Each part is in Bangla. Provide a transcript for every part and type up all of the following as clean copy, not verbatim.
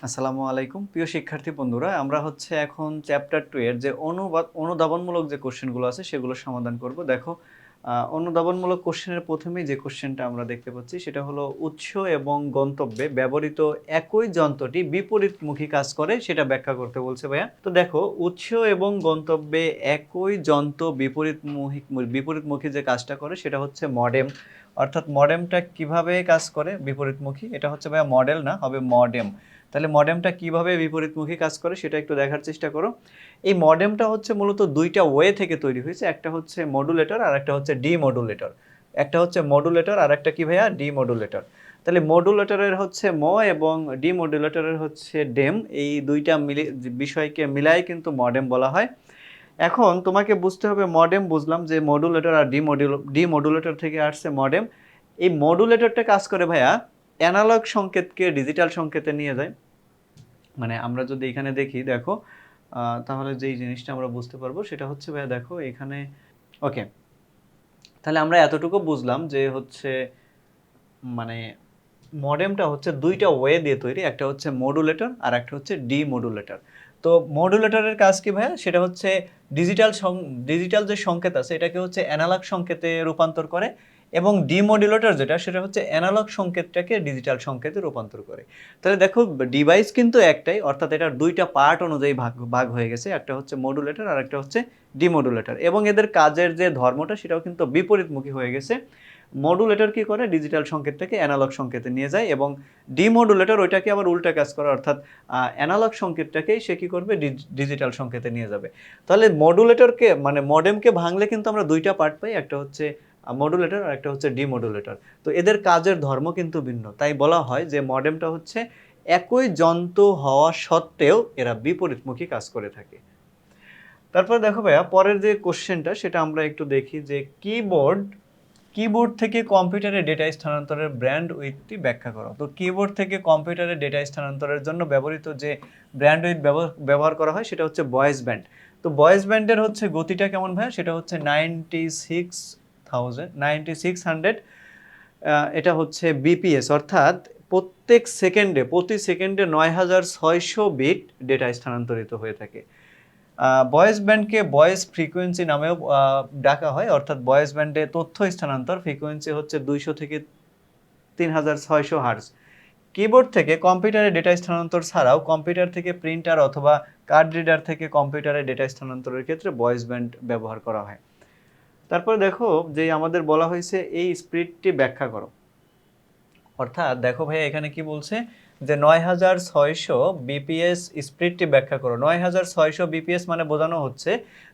আসসালামু আলাইকুম প্রিয় শিক্ষার্থী বন্ধুরা, আমরা এখন চ্যাপ্টার 2 এর যে অনুধাবনমূলক যে কোশ্চেনগুলো আছে সেগুলো সমাধান করব। দেখো, অনুধাবনমূলক কোশ্চেনের প্রথমেই যে কোশ্চেনটা আমরা দেখতে পাচ্ছি সেটা হলো উৎস এবং গন্তব্যে ব্যবহৃত একই যন্ত্রটি বিপরীতমুখী কাজ করে সেটা ব্যাখ্যা করতে বলছে ভাইয়া। তো দেখো, উৎস এবং গন্তব্যে একই যন্ত্র বিপরীতমুখী যে কাজটা করে সেটা হচ্ছে মডেম। অর্থাৎ মডেমটা কিভাবে কাজ করে বিপরীতমুখী, এটা হচ্ছে ভাইয়া মডেল না, হবে মডেম। তাহলে মডেমটা কিভাবে বিপরীতমুখী কাজ করে সেটা একটু দেখার চেষ্টা করো। এই মডেমটা হচ্ছে মূলত দুইটা ওয়ে থেকে তৈরি হয়েছে, একটা হচ্ছে মডুলেটর আর একটা হচ্ছে ডিমডুলেটর। একটা হচ্ছে মডুলেটর আর একটা কি ভাইয়া, ডিমডুলেটর। তাহলে মডুলেটরের হচ্ছে ম এবং ডিমডুলেটরের হচ্ছে ডেম, এই দুইটা বিষয়কে মিলাই কিন্তু মডেম বলা হয়। এখন তোমাকে বুঝতে হবে, মডেম বুঝলাম যে মডুলেটর আর ডিমডুলেটর থেকে আসছে মডেম। এই মডুলেটরটা কাজ করে ভাইয়া অ্যানালগ সংকেতকে ডিজিটাল সংকেতে নিয়ে যায়। মানে আমরা যদি এখানে দেখি, দেখো, তাহলে যেই জিনিসটা আমরা বুঝতে পারবো সেটা হচ্ছে ভাইয়া, দেখো এখানে, ওকে, তাহলে আমরা এতটুকু বুঝলাম যে হচ্ছে মানে মডেমটা হচ্ছে দুইটা ওয়ে দিয়ে তৈরি, একটা হচ্ছে মডুলেটর আর একটা হচ্ছে ডিমডুলেটর। তো মডুলেটরের কাজ কি ভাইয়া, সেটা হচ্ছে ডিজিটাল যে সংকেত আছে এটাকে হচ্ছে অ্যানালগ সংকেতে রূপান্তর করে, এবং ডিমডুলেটর যেটা সেটা হচ্ছে অ্যানালগ সংকেতটাকে ডিজিটাল সংকেতে রূপান্তর করে। তাহলে দেখো, ডিভাইস কিন্তু একটাই, অর্থাৎ এটার দুইটা পার্ট অনুযায়ী ভাগ ভাগ হয়ে গেছে, একটা হচ্ছে মডুলেটর আর একটা হচ্ছে ডিমডুলেটর, এবং এদের কাজের যে ধর্মটা সেটাও কিন্তু বিপরীতমুখী হয়ে গেছে। মডুলেটর কি করে, ডিজিটাল সংকেতটাকে অ্যানালগ সংকেতে নিয়ে যায়, এবং ডিমডুলেটর ওইটাকে আবার উল্টা কাজ করে, অর্থাৎ অ্যানালগ সংকেতটাকেই সে কি করবে, ডিজিটাল সংকেতে নিয়ে যাবে। তাহলে মডুলেটরকে মানে মডেমকে ভাঙলে কিন্তু আমরা দুইটা পার্ট পাই, একটা হচ্ছে মডুলেটর আর একটা হচ্ছে ডিমডুলেটর। তো এদের কাজের ধর্ম কিন্তু ভিন্ন, তাই বলা হয় যে মডেমটা হচ্ছে একই যন্ত্র হওয়া সত্ত্বেও এরা বিপরীতমুখী কাজ করে থাকে। তারপর দেখো ভাইয়া, পরের যে কোশ্চেনটা সেটা আমরা একটু দেখি যে কিবোর্ড থেকে কম্পিউটারে ডেটা স্থানান্তরের ব্যান্ড উইথটি ব্যাখ্যা করো। তো কিবোর্ড থেকে কম্পিউটারে ডেটা স্থানান্তরের জন্য ব্যবহৃত যে ব্যান্ড উইথ ব্যবহার করা হয় সেটা হচ্ছে ভয়েস ব্যান্ড। তো ভয়েস ব্যান্ডের হচ্ছে গতিটা কেমন ভাই, সেটা হচ্ছে 9600, এটা হচ্ছে বিপিএস, অর্থাৎ প্রতি সেকেন্ডে 9600 বিট ডেটা স্থানান্তরিত হয়ে থাকে। ভয়েস ব্যান্ডকে ভয়েস ফ্রিকোয়েন্সি নামেও ডাকা হয়, অর্থাৎ ভয়েস ব্যান্ডে তথ্য স্থানান্তর ফ্রিকোয়েন্সি হচ্ছে 200 থেকে 3600 হার্জ। কিবোর্ড থেকে কম্পিউটারে ডেটা স্থানান্তর ছাড়াও কম্পিউটার থেকে প্রিন্টার অথবা কার্ড রিডার থেকে কম্পিউটারে ডেটা স্থানান্তরের ক্ষেত্রে ভয়েস ব্যান্ড ব্যবহার করা হয়। তারপরে দেখো, যে আমাদের বলা হয়েছে এই স্পিডটি ব্যাখ্যা করো। অর্থাৎ দেখো ভাই, এখানে কি বলছে যে 9600 বিপিএস স্পিডটি ব্যাখ্যা করো। 9600 বিপিএস মানে বোঝানো হচ্ছে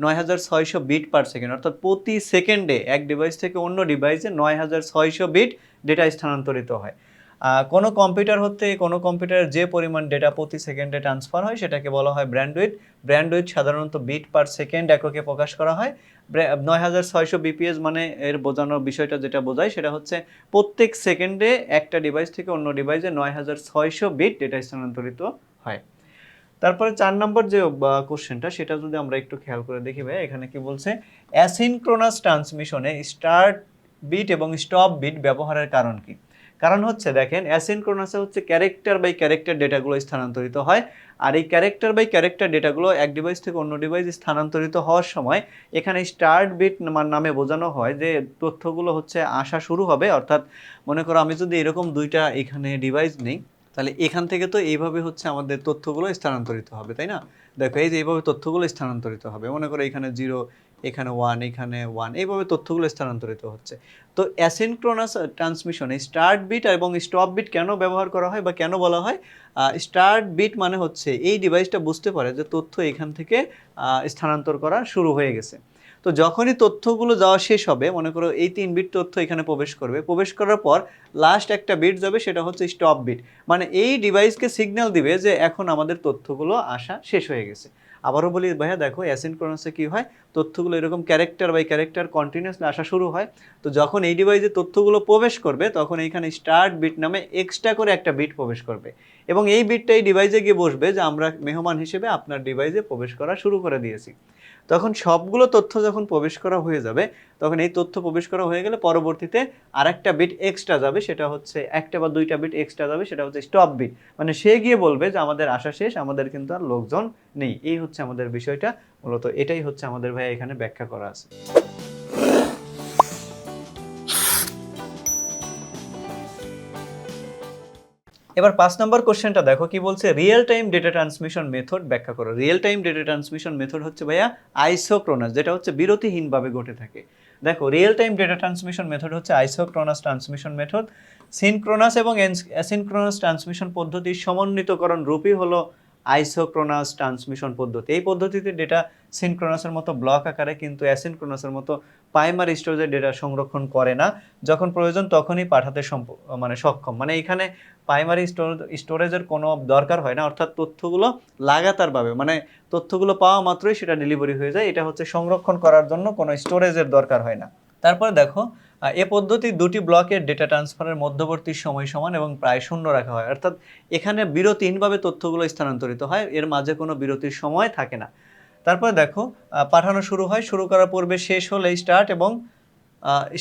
9600 বিট পার সেকেন্ড, অর্থাৎ প্রতি সেকেন্ডে এক ডিভাইস থেকে অন্য ডিভাইসে 9600 বিট ডেটা স্থানান্তরিত হয়। কোনো কম্পিউটারের যে পরিমাণ ডেটা প্রতি সেকেন্ডে ট্রান্সফার হয় সেটাকে বলা হয় ব্যান্ডউইথ। ব্যান্ডউইথ সাধারণত বিট পার সেকেন্ড এককে প্রকাশ করা হয়। 9600 বিপিএস মানে এর বোঝানোর বিষয়টা যেটা বোঝায় সেটা হচ্ছে প্রত্যেক সেকেন্ডে একটা ডিভাইস থেকে অন্য ডিভাইসে 9600 বিট ডেটা স্থানান্তরিত হয়। তারপরে 4 নম্বর যে কোশ্চেনটা সেটা যদি আমরা একটু খেয়াল করে দেখি ভাই, এখানে কি বলছে, অ্যাসিনক্রোনাস ট্রান্সমিশনে স্টার্ট বিট এবং স্টপ বিট ব্যবহারের কারণ কি। কারণ হচ্ছে দেখেন, অ্যাসিনক্রোনাসে হচ্ছে ক্যারেক্টার বাই ক্যারেক্টার ডেটাগুলো স্থানান্তরিত হয়, আর এই ক্যারেক্টার বাই ক্যারেক্টার ডেটাগুলো এক ডিভাইস থেকে অন্য ডিভাইস স্থানান্তরিত হওয়ার সময় এখানে স্টার্ট বিট নামে বোঝানো হয় যে তথ্যগুলো হচ্ছে আসা শুরু হবে। অর্থাৎ মনে করো আমি যদি এরকম দুইটা এখানে ডিভাইস নেই, তাহলে এখান থেকে তো এইভাবে হচ্ছে আমাদের তথ্যগুলো স্থানান্তরিত হবে, তাই না? দেখো, এই যে এইভাবে তথ্যগুলো স্থানান্তরিত হবে, মনে করো এখানে 0, এখানে 1, এখানে 1, এইভাবে তথ্যগুলো স্থানান্তরিত হচ্ছে। তো অ্যাসিনক্রোনাস ট্রান্সমিশনে স্টার্ট বিট এবং স্টপ বিট কেন ব্যবহার করা হয় বা কেন বলা হয়? স্টার্ট বিট মানে হচ্ছে এই ডিভাইসটা বুঝতে পারে যে তথ্য এখান থেকে স্থানান্তর করা শুরু হয়ে গেছে। তো যখনই তথ্যগুলো যাওয়া শেষ হবে, মনে করো এই 3 বিট তথ্য এখানে প্রবেশ করবে, প্রবেশ করার পর লাস্ট একটা বিট যাবে, সেটা হচ্ছে স্টপ বিট, মানে এই ডিভাইসকে সিগন্যাল দিবে যে এখন আমাদের তথ্যগুলো আসা শেষ হয়ে গেছে। আবারও বলি ভাইয়া, দেখো অ্যাসিনক্রোনাসে কি হয়, তথ্যগুলো এরকম ক্যারেক্টার বাই ক্যারেক্টার কন্টিনিউয়াসলি আসা শুরু হয়। তো যখন এই ডিভাইসে তথ্যগুলো প্রবেশ করবে তখন এইখানে স্টার্ট বিট নামে এক্সট্রা করে একটা বিট প্রবেশ করবে, এবং এই বিটটা এই ডিভাইসে গিয়ে বসবে যে আমরা মেহমান হিসেবে আপনার ডিভাইসে প্রবেশ করা শুরু করে দিয়েছি। তখন সবগুলো তথ্য যখন প্রবেশ করা হয়ে যাবে, তখন এই তথ্য প্রবেশ করা হয়ে গেলে পরবর্তীতে আরেকটা বিট এক্সট্রা যাবে, সেটা হচ্ছে একটা বা দুইটা বিট এক্সট্রা যাবে, সেটা হচ্ছে স্টপ বিট। মানে সে গিয়ে বলবে যে আমাদের আসা শেষ, আমাদের কিন্তু আর লোকজন নেই। এই হচ্ছে আমাদের বিষয়টা, মূলত এটাই হচ্ছে আমাদের ভাই এখানে ব্যাখ্যা করা আছে। এবার 5 নম্বর কোশ্চেনটা দেখো কি বলছে, real time data transmission method ব্যাখ্যা করো। Real time data transmission method হচ্ছে ভাইয়া আইসোক্রোনাস, যেটা হচ্ছে বিরতিহীনভাবে ঘটে থাকে। দেখো real time data transmission method হচ্ছে আইসোক্রোনাস ট্রান্সমিশন মেথড। সিনক্রোনাস এবং অ্যাসিনক্রোনাস ট্রান্সমিশন পদ্ধতির সমন্বিতকরণ রূপই হলো আইসোক্রোনাস ট্রান্সমিশন পদ্ধতি। এই পদ্ধতিতে ডেটা সিনক্রোনাসের মতো ব্লক আকারে কিন্তু অ্যাসিনক্রোনাসের মতো প্রাইমারি স্টোরেজে ডেটা সংরক্ষণ করে না, যখন প্রয়োজন তখনই পাঠাতে মানে সক্ষম। মানে এখানে প্রাইমারি স্টোরেজের কোনো দরকার হয় না, অর্থাৎ তথ্যগুলো লাগাতারভাবে, মানে তথ্যগুলো পাওয়া মাত্রই সেটা ডেলিভারি হয়ে যায়। এটা হচ্ছে সংরক্ষণ করার জন্য কোনো স্টোরেজের দরকার হয় না। তারপরে দেখো এ পদ্ধতি দুটি ব্লকের ডেটা ট্রান্সফারের মধ্যবর্তী সময় সমান এবং প্রায় শূন্য রাখা হয়, অর্থাৎ এখানে বিরতিহীনভাবে তথ্যগুলো স্থানান্তরিত হয়, এর মাঝে কোনো বিরতির সময় থাকে না। তারপরে দেখো পাঠানো শুরু হয়, শুরু করার পূর্বে শেষ হলে স্টার্ট এবং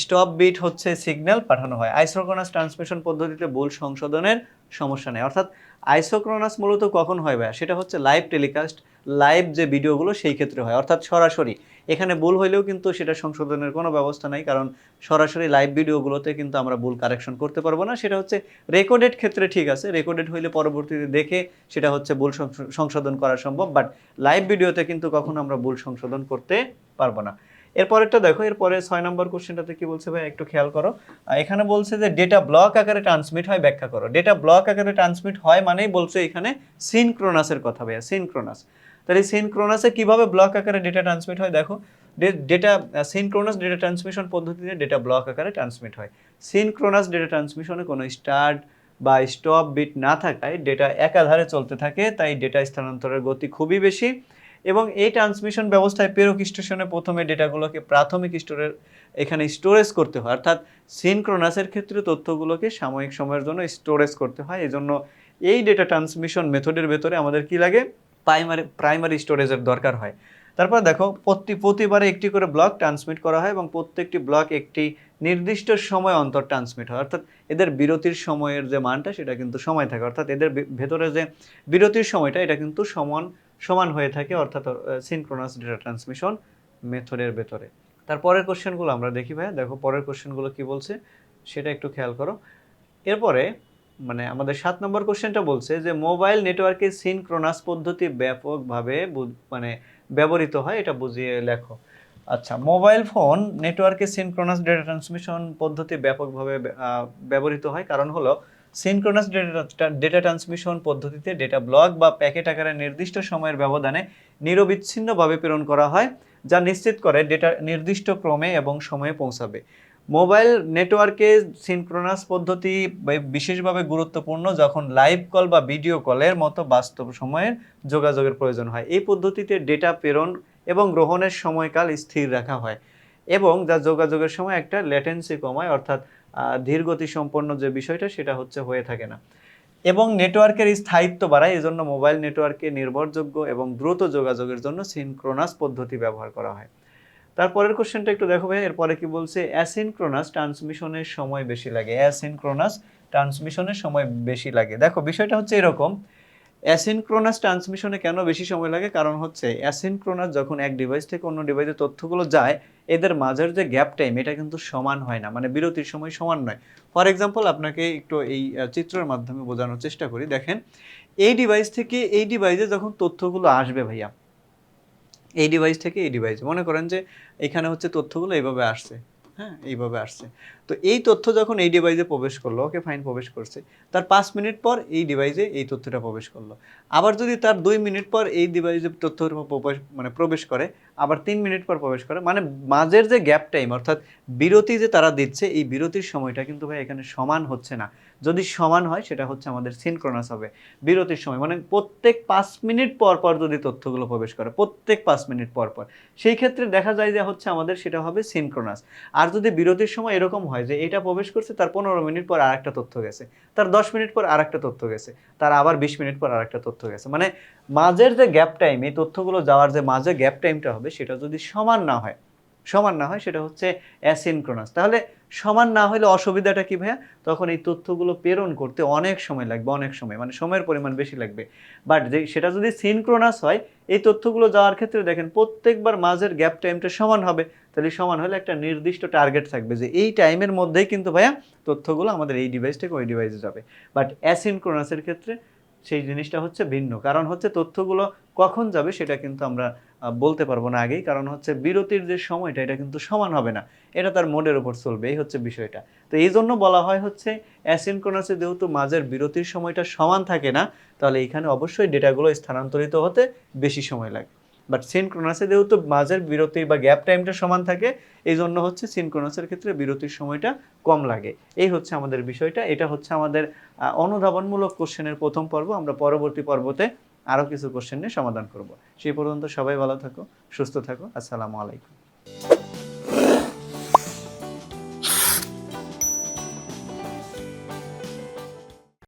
স্টপ বিট হচ্ছে সিগন্যাল পাঠানো হয়। আইসোক্রোনাস ট্রান্সমিশন পদ্ধতিতে ভুল সংশোধনের সমস্যা নেই, অর্থাৎ আইসোক্রোনাস মূলত কখন হয় ভাইয়া, সেটা হচ্ছে লাইভ টেলিকাস্ট, লাইভ যে ভিডিওগুলো সেই ক্ষেত্রে হয়, অর্থাৎ সরাসরি। এখানে ভুল হইলেও কিন্তু সেটা সংশোধনের কোনো ব্যবস্থা নাই, কারণ সরাসরি লাইভ ভিডিওগুলোতে কিন্তু আমরা ভুল কারেকশন করতে পারবো না। সেটা হচ্ছে রেকর্ডেড ক্ষেত্রে ঠিক আছে, রেকর্ডেড হইলে পরবর্তীতে দেখে সেটা হচ্ছে ভুল সংশোধন করা সম্ভব, বাট লাইভ ভিডিওতে কিন্তু কখনো আমরা ভুল সংশোধন করতে পারবো না। এরপরেরটা দেখো, এরপরে 6 নম্বর কোশ্চেনটাতে কি বলছে ভাই একটু খেয়াল করো। এখানে বলছে যে ডেটা ব্লক আকারে ট্রান্সমিট হয়, ব্যাখ্যা করো। ডেটা ব্লক আকারে ট্রান্সমিট হয় মানেই বলছে এখানে সিনক্রোনাসের কথা ভাইয়া, সিনক্রোনাস। তাহলে সিনক্রোনাসে কিভাবে ব্লক আকারে ডেটা ট্রান্সমিট হয়, দেখো ডেটা সিনক্রোনাস ডেটা ট্রান্সমিশন পদ্ধতিতে ডেটা ব্লক আকারে ট্রান্সমিট হয়। সিনক্রোনাস ডেটা ট্রান্সমিশনে কোনো স্টার্ট বা স্টপ বিট না থাকায় ডেটা একাধারে চলতে থাকে, তাই ডেটা স্থানান্তরের গতি খুবই বেশি। এবং এই ট্রান্সমিশন ব্যবস্থায় প্রেরক স্টেশনে প্রথমে ডেটাগুলোকে প্রাথমিক এখানে স্টোরেজ করতে হয়, অর্থাৎ সিনক্রোনাসের ক্ষেত্রে তথ্যগুলোকে সাময়িক সময়ের জন্য স্টোরেজ করতে হয়। এজন্য এই ডেটা ট্রান্সমিশন মেথডের ভেতরে আমাদের কি লাগে, প্রাইমারি স্টোরেজের দরকার হয়। তারপর দেখো প্রতিবারে একটি করে ব্লক ট্রান্সমিট করা হয় এবং প্রত্যেকটি ব্লক একটি নির্দিষ্ট সময় অন্তর ট্রান্সমিট হয়, অর্থাৎ এদের বিরতির সময়ের যে মানটা সেটা কিন্তু সময় থাকে, অর্থাৎ এদের ভেতরে যে বিরতির সময়টা এটা কিন্তু সমান হয়ে থাকে, অর্থাৎ সিনক্রোনাস ডেটা ট্রান্সমিশন মেথডের ভেতরে। তারপরের কোশ্চেনগুলো আমরা দেখি ভাইয়া, দেখো পরের কোশ্চেনগুলো কি বলছে সেটা একটু খেয়াল করো। এরপরে মানে আমাদের 7 নম্বর কোশ্চেনটা বলছে যে মোবাইল নেটওয়ার্কে সিনক্রোনাস পদ্ধতি ব্যাপকভাবে মানে ব্যবহৃত হয়, এটা বুঝিয়ে লেখো। আচ্ছা, মোবাইল ফোন নেটওয়ার্কে সিনক্রোনাস ডেটা ট্রান্সমিশন পদ্ধতি ব্যাপকভাবে ব্যবহৃত হয়, কারণ হলো সিনক্রোনাস ডেটা ট্রান্সমিশন পদ্ধতিতে ডেটা ব্লক বা প্যাকেট আকারে নির্দিষ্ট সময়ের ব্যবধানে নিরবিচ্ছিন্নভাবে প্রেরণ করা হয়, যা নিশ্চিত করে ডেটা নির্দিষ্ট ক্রমে এবং সময়ে পৌঁছাবে। মোবাইল নেটওয়ার্কে সিনক্রোনাস পদ্ধতি বিশেষভাবে গুরুত্বপূর্ণ যখন লাইভ কল বা ভিডিও কলের মতো বাস্তব সময়ের যোগাযোগের প্রয়োজন হয়। এই পদ্ধতিতে ডেটা প্রেরণ এবং গ্রহণের সময়কাল স্থির রাখা হয় এবং যা যোগাযোগের সময় একটা ল্যাটেন্সি কমায়, অর্থাৎ ধীরগতি সম্পন্ন যে বিষয়টা সেটা হচ্ছে হয়ে থাকে না, এবং নেটওয়ার্কের স্থায়িত্ব বাড়ায়। এজন্য মোবাইল নেটওয়ার্কে নির্ভরযোগ্য এবং দ্রুত যোগাযোগের জন্য সিনক্রোনাস পদ্ধতি ব্যবহার করা হয়। তারপরের কোশ্চেনটা একটু দেখো ভাই, এরপরে কি বলছে, অ্যাসিনক্রোনাস ট্রান্সমিশনের সময় বেশি লাগে। অ্যাসিনক্রোনাস ট্রান্সমিশনের সময় বেশি লাগে, দেখো বিষয়টা হচ্ছে এরকম, অ্যাসিনক্রোনাস ট্রান্সমিশনে কেন বেশি সময় লাগে, কারণ হচ্ছে অ্যাসিনক্রোনাস যখন এক ডিভাইস থেকে অন্য ডিভাইসে তথ্যগুলো যায়, এদের মাঝের যে গ্যাপ টাইম এটা কিন্তু সমান হয় না, মানে বিরতির সময় সমান নয়। ফর এক্সাম্পল আপনাকে একটু এই চিত্রের মাধ্যমে বোঝানোর চেষ্টা করি। দেখেন, এই ডিভাইস থেকে এই ডিভাইসে যখন তথ্যগুলো আসবে ভাইয়া, এই ডিভাইস থেকে এই ডিভাইসে মনে করেন যে এখানে হচ্ছে তথ্যগুলো এইভাবে আসছে, হ্যাঁ এইভাবে আসছে। তো এই তথ্য যখন এই ডিভাইসে প্রবেশ করলো, ওকে ফাইন প্রবেশ করছে, তার 5 মিনিট পর এই ডিভাইসে এই তথ্যটা প্রবেশ করলো। আবার যদি তার 2 মিনিট পর এই ডিভাইসে তথ্যটা প্রবেশ করে, আবার 3 মিনিট পর প্রবেশ করে, মানে মাঝের যে গ্যাপ টাইম অর্থাৎ বিরতি যে তারা দিচ্ছে, এই বিরতির সময়টা কিন্তু ভাই এখানে সমান হচ্ছে না। যদি সমান হয় সেটা হচ্ছে আমাদের সিনক্রোনাস হবে। বিরতির সময় মানে প্রত্যেক ৫ মিনিট পর পর যদি তথ্যগুলো প্রবেশ করে, প্রত্যেক ৫ মিনিট পর পর, সেই ক্ষেত্রে দেখা যায় যে হচ্ছে আমাদের সেটা হবে সিনক্রোনাস। আর যদি বিরতির সময় এরকম হয় যে এটা প্রবেশ করছে, তার ১৫ মিনিট পর আরেকটা তথ্য গেছে, তার ১০ মিনিট পর আরেকটা তথ্য গেছে, তার আবার ২০ মিনিট পর আরেকটা তথ্য গেছে, মানে মাঝের যে গ্যাপ টাইম, এই তথ্যগুলো যাওয়ার যে মাঝে গ্যাপ টাইমটা হবে সেটা যদি সমান না হয় সেটা হচ্ছে অ্যাসিনক্রোনাস। তাহলে সমান না হলে অসুবিধাটা কি ভাইয়া? তখন এই তথ্যগুলো প্রেরণ করতে অনেক সময় লাগবে, অনেক সময়, মানে সময়ের পরিমাণ বেশি লাগবে। বাট সেটা যদি সিনক্রোনাস হয়, এই তথ্যগুলো যাওয়ার ক্ষেত্রে দেখেন প্রত্যেকবার মাঝের গ্যাপ টাইমটা সমান হবে। তাহলে সমান হলে একটা নির্দিষ্ট টার্গেট থাকবে যে এই টাইমের মধ্যেই কিন্তু ভাইয়া তথ্যগুলো আমাদের এই ডিভাইস থেকে ওই ডিভাইসে যাবে। বাট অ্যাসিনক্রোনাসের ক্ষেত্রে সেই জিনিসটা হচ্ছে ভিন্ন। কারণ হচ্ছে তথ্যগুলো কখন যাবে সেটা কিন্তু আমরা বলতে পারবো না আগেই। কারণ হচ্ছে বিরতির যে সময়টা এটা কিন্তু সমান হবে না। এটা তার মোডের উপর চলবে, এই হচ্ছে বিষয়টা। তো এইজন্য বলা হয় হচ্ছে অ্যাসিনক্রোনাসে যেহেতু মাঝের বিরতির সময়টা সমান থাকে না, তাহলে এখানে অবশ্যই ডেটাগুলো স্থানান্তরিত হতে বেশি সময় লাগে। বাট সিনক্রোনাসে যেহেতু মাঝের বিরতি বা গ্যাপ টাইমটা সমান থাকে, এইজন্য হচ্ছে সিনক্রোনাসের ক্ষেত্রে বিরতির সময়টা কম লাগে। এই হচ্ছে আমাদের বিষয়টা। এটা হচ্ছে আমাদের অনুধাবনমূলক কোশ্চেনের ১ম পর্ব। আমরা পরবর্তী পর্বতে আরও কিছু কোশ্চেন নিয়ে সমাধান করব। সেই পর্যন্ত সবাই ভালো থাকো, সুস্থ থাকো। আসসালামু আলাইকুম।